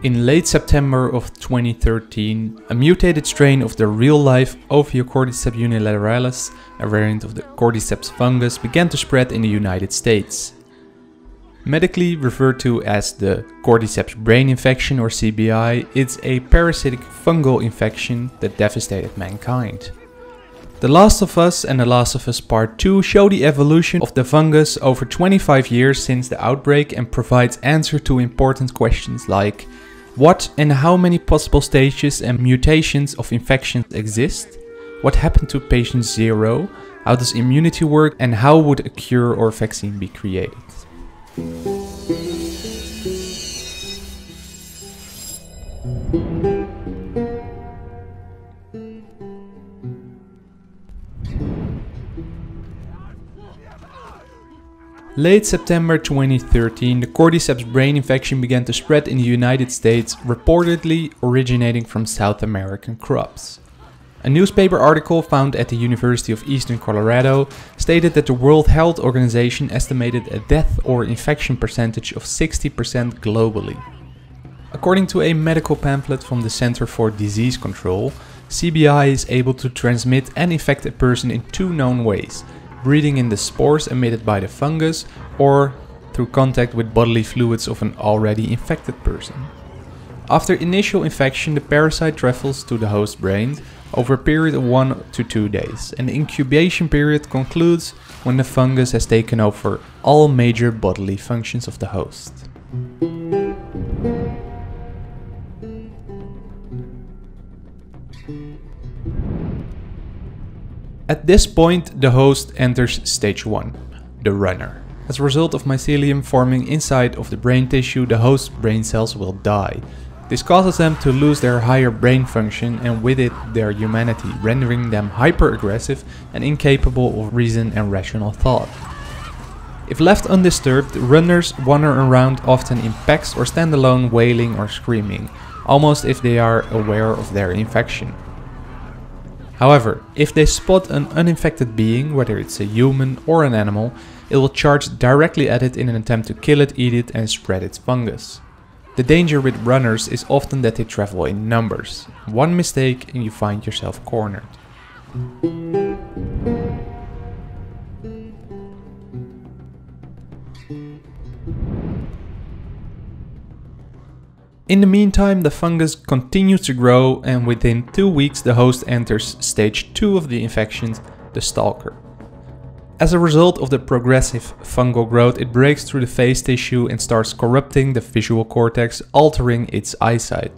In late September of 2013, a mutated strain of the real-life Ophiocordyceps unilateralis, a variant of the cordyceps fungus, began to spread in the United States. Medically referred to as the cordyceps brain infection or CBI, it's a parasitic fungal infection that devastated mankind. The Last of Us and The Last of Us Part 2 show the evolution of the fungus over 25 years since the outbreak and provides answer to important questions like what and how many possible stages and mutations of infections exist, what happened to patient 0, how does immunity work, and how would a cure or vaccine be created. Late September 2013, the cordyceps brain infection began to spread in the United States, reportedly originating from South American crops. A newspaper article found at the University of Eastern Colorado stated that the World Health Organization estimated a death or infection percentage of 60% globally. According to a medical pamphlet from the Center for Disease Control, CBI is able to transmit and infect a person in 2 known ways: breathing in the spores emitted by the fungus, or through contact with bodily fluids of an already infected person. After initial infection, the parasite travels to the host brain over a period of 1 to 2 days, and the incubation period concludes when the fungus has taken over all major bodily functions of the host. At this point, the host enters stage 1, the runner. As a result of mycelium forming inside of the brain tissue, the host brain cells will die. This causes them to lose their higher brain function and with it their humanity, rendering them hyper-aggressive and incapable of reason and rational thought. If left undisturbed, runners wander around often in packs or stand alone wailing or screaming, almost if they are aware of their infection. However, if they spot an uninfected being, whether it's a human or an animal, it will charge directly at it in an attempt to kill it, eat it, and spread its fungus. The danger with runners is often that they travel in numbers. One mistake and you find yourself cornered. In the meantime, the fungus continues to grow, and within 2 weeks the host enters stage 2 of the infection, the stalker. As a result of the progressive fungal growth, it breaks through the face tissue and starts corrupting the visual cortex, altering its eyesight.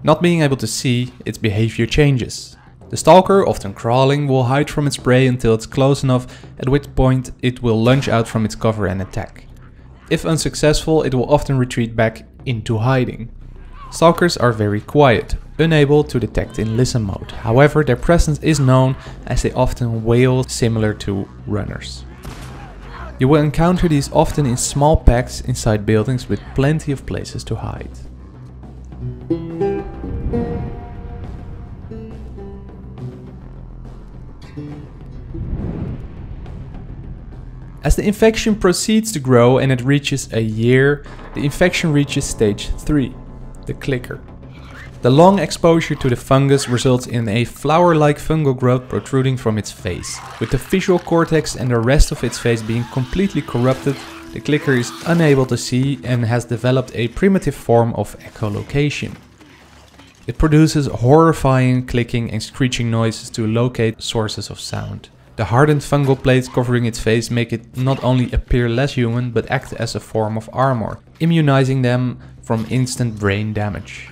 Not being able to see, its behavior changes. The stalker, often crawling, will hide from its prey until it's close enough, at which point it will lunge out from its cover and attack. If unsuccessful, it will often retreat back into hiding. Stalkers are very quiet, unable to detect in listen mode. However, their presence is known as they often wail, similar to runners. You will encounter these often in small packs inside buildings with plenty of places to hide. As the infection proceeds to grow and it reaches a year, the infection reaches stage 3. The clicker. The long exposure to the fungus results in a flower-like fungal growth protruding from its face. With the visual cortex and the rest of its face being completely corrupted, the clicker is unable to see and has developed a primitive form of echolocation. It produces horrifying clicking and screeching noises to locate sources of sound. The hardened fungal plates covering its face make it not only appear less human, but act as a form of armor, immunizing them from instant brain damage.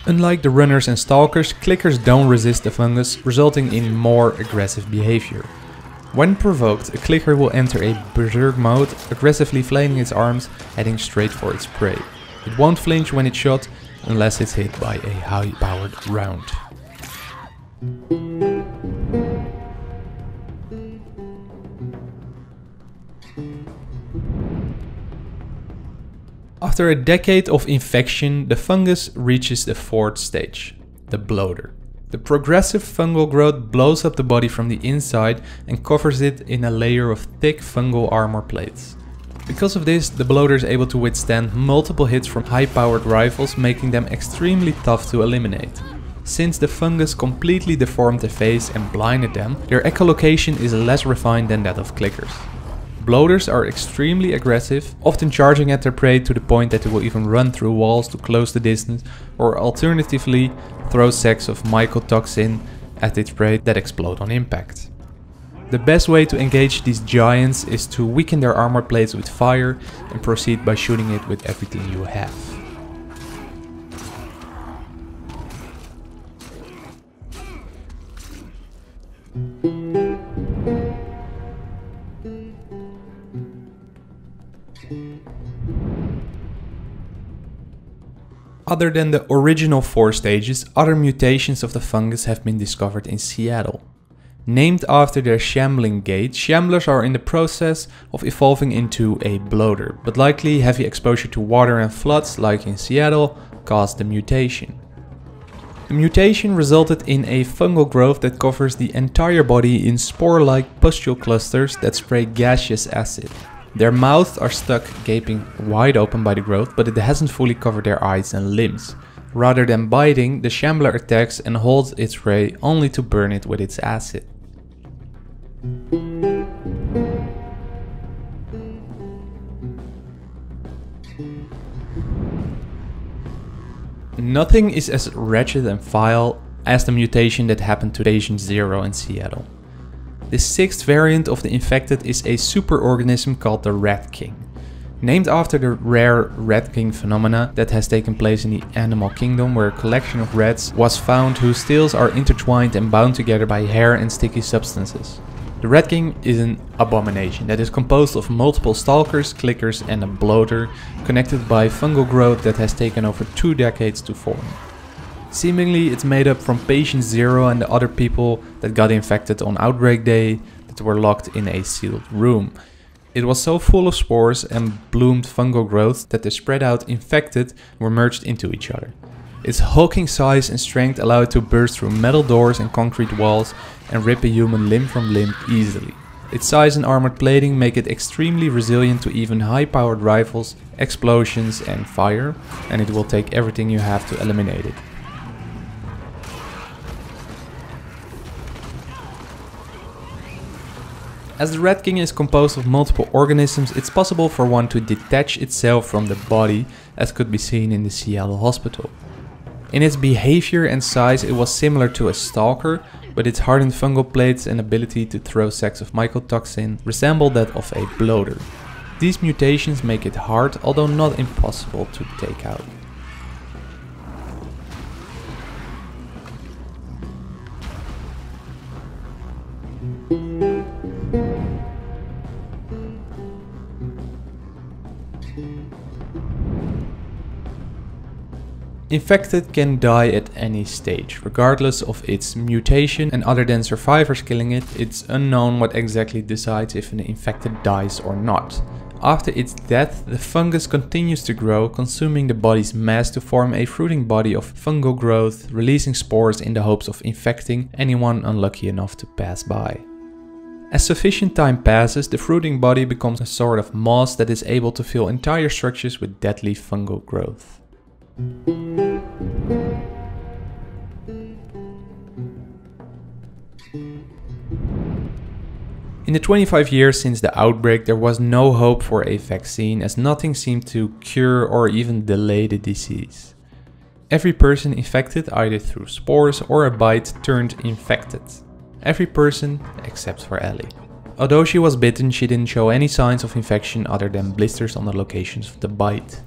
Unlike the runners and stalkers, clickers don't resist the fungus, resulting in more aggressive behavior. When provoked, a clicker will enter a berserk mode, aggressively flailing its arms, heading straight for its prey. It won't flinch when it's shot, unless it's hit by a high-powered round. After a decade of infection, the fungus reaches the 4th stage, the bloater. The progressive fungal growth blows up the body from the inside and covers it in a layer of thick fungal armor plates. Because of this, the bloater is able to withstand multiple hits from high-powered rifles, making them extremely tough to eliminate. Since the fungus completely deformed the face and blinded them, their echolocation is less refined than that of clickers. Bloaters are extremely aggressive, often charging at their prey to the point that they will even run through walls to close the distance, or alternatively throw sacks of mycotoxin at its prey that explode on impact. The best way to engage these giants is to weaken their armor plates with fire and proceed by shooting it with everything you have. Other than the original 4 stages, other mutations of the fungus have been discovered in Seattle. Named after their shambling gait, shamblers are in the process of evolving into a bloater, but likely heavy exposure to water and floods, like in Seattle, caused the mutation. The mutation resulted in a fungal growth that covers the entire body in spore-like pustule clusters that spray gaseous acid. Their mouths are stuck gaping wide open by the growth, but it hasn't fully covered their eyes and limbs. Rather than biting, the shambler attacks and holds its prey only to burn it with its acid. Nothing is as wretched and vile as the mutation that happened to Patient Zero in Seattle. The 6th variant of the infected is a superorganism called the Rat King. Named after the rare Rat King phenomena that has taken place in the animal kingdom, where a collection of rats was found whose tails are intertwined and bound together by hair and sticky substances. The Rat King is an abomination that is composed of multiple stalkers, clickers and a bloater connected by fungal growth that has taken over 2 decades to form. Seemingly it's made up from Patient Zero and the other people that got infected on Outbreak Day that were locked in a sealed room. It was so full of spores and bloomed fungal growths that the spread out infected were merged into each other. Its hulking size and strength allow it to burst through metal doors and concrete walls and rip a human limb from limb easily. Its size and armored plating make it extremely resilient to even high-powered rifles, explosions and fire, and it will take everything you have to eliminate it. As the Rat King is composed of multiple organisms, it's possible for one to detach itself from the body, as could be seen in the Seattle hospital. In its behavior and size it was similar to a stalker, but its hardened fungal plates and ability to throw sacks of mycotoxin resemble that of a bloater. These mutations make it hard, although not impossible, to take out. Infected can die at any stage, regardless of its mutation, and other than survivors killing it, it's unknown what exactly decides if an infected dies or not. After its death, the fungus continues to grow, consuming the body's mass to form a fruiting body of fungal growth, releasing spores in the hopes of infecting anyone unlucky enough to pass by. As sufficient time passes, the fruiting body becomes a sort of moss that is able to fill entire structures with deadly fungal growth. In the 25 years since the outbreak, there was no hope for a vaccine, as nothing seemed to cure or even delay the disease. Every person infected, either through spores or a bite, turned infected. Every person except for Ellie. Although she was bitten, she didn't show any signs of infection other than blisters on the locations of the bite.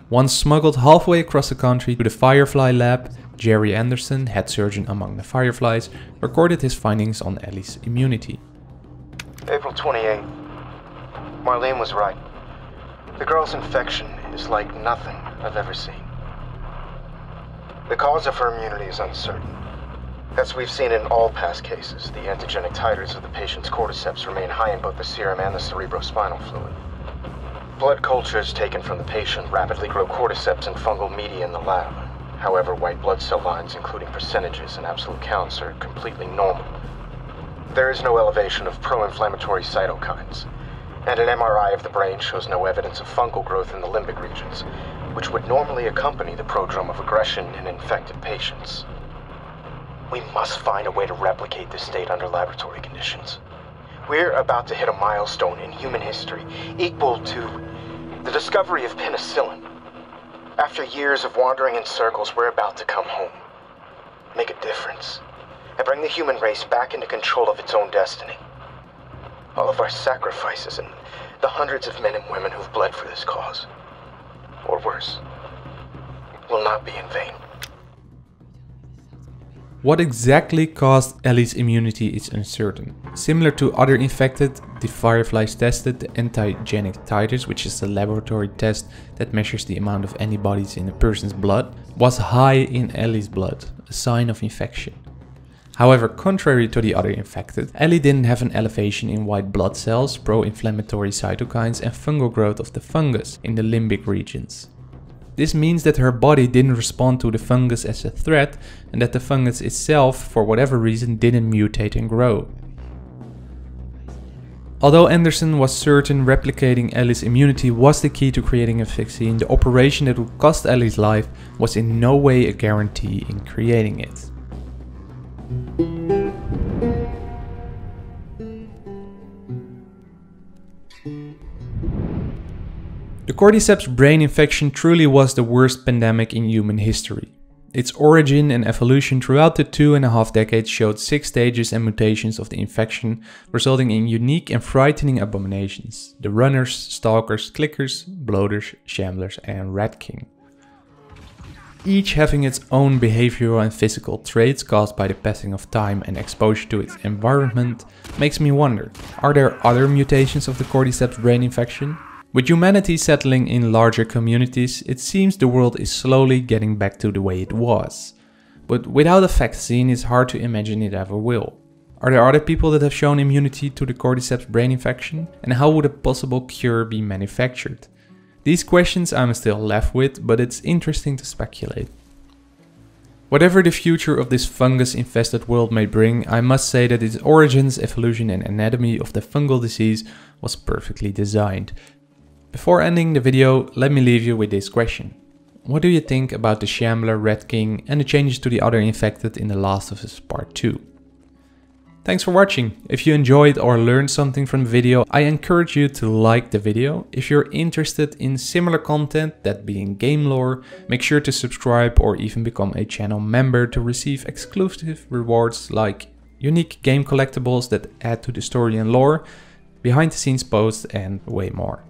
Once smuggled halfway across the country to the Firefly lab, Jerry Anderson, head surgeon among the Fireflies, recorded his findings on Ellie's immunity. April 28. Marlene was right. The girl's infection is like nothing I've ever seen. The cause of her immunity is uncertain. As we've seen in all past cases, the antigenic titers of the patient's cordyceps remain high in both the serum and the cerebrospinal fluid. Blood cultures taken from the patient rapidly grow cordyceps and fungal media in the lab. However, white blood cell lines, including percentages and absolute counts, are completely normal. There is no elevation of pro-inflammatory cytokines, And an MRI of the brain shows no evidence of fungal growth in the limbic regions, which would normally accompany the prodrome of aggression in infected patients. We must find a way to replicate this state under laboratory conditions. We're about to hit a milestone in human history equal to the discovery of penicillin. After years of wandering in circles, we're about to come home, make a difference, and bring the human race back into control of its own destiny. All of our sacrifices and the hundreds of men and women who've bled for this cause, or worse, will not be in vain. What exactly caused Ellie's immunity is uncertain. Similar to other infected, the Fireflies tested the antigenic titers, which is a laboratory test that measures the amount of antibodies in a person's blood, was high in Ellie's blood, a sign of infection. However, contrary to the other infected, Ellie didn't have an elevation in white blood cells, pro-inflammatory cytokines and fungal growth of the fungus in the limbic regions. This means that her body didn't respond to the fungus as a threat and that the fungus itself, for whatever reason, didn't mutate and grow. Although Anderson was certain replicating Ellie's immunity was the key to creating a vaccine, the operation that would cost Ellie's life was in no way a guarantee in creating it. The cordyceps brain infection truly was the worst pandemic in human history. Its origin and evolution throughout the 2.5 decades showed 6 stages and mutations of the infection, resulting in unique and frightening abominations: the runners, stalkers, clickers, bloaters, shamblers and rat king. Each having its own behavioral and physical traits caused by the passing of time and exposure to its environment, makes me wonder, are there other mutations of the cordyceps brain infection? With humanity settling in larger communities, it seems the world is slowly getting back to the way it was. But without a vaccine, it's hard to imagine it ever will. Are there other people that have shown immunity to the cordyceps brain infection? And how would a possible cure be manufactured? These questions I'm still left with, but it's interesting to speculate. Whatever the future of this fungus-infested world may bring, I must say that its origins, evolution and anatomy of the fungal disease was perfectly designed. Before ending the video, let me leave you with this question. What do you think about the Shambler, Rat King and the changes to the other infected in The Last of Us Part 2? Thanks for watching. If you enjoyed or learned something from the video, I encourage you to like the video. If you're interested in similar content, that being game lore, make sure to subscribe or even become a channel member to receive exclusive rewards like unique game collectibles that add to the story and lore, behind the scenes posts and way more.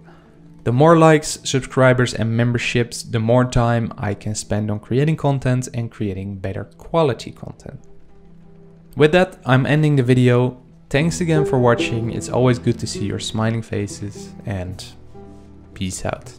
The more likes, subscribers and memberships, the more time I can spend on creating content and creating better quality content. With that, I'm ending the video. Thanks again for watching. It's always good to see your smiling faces and peace out.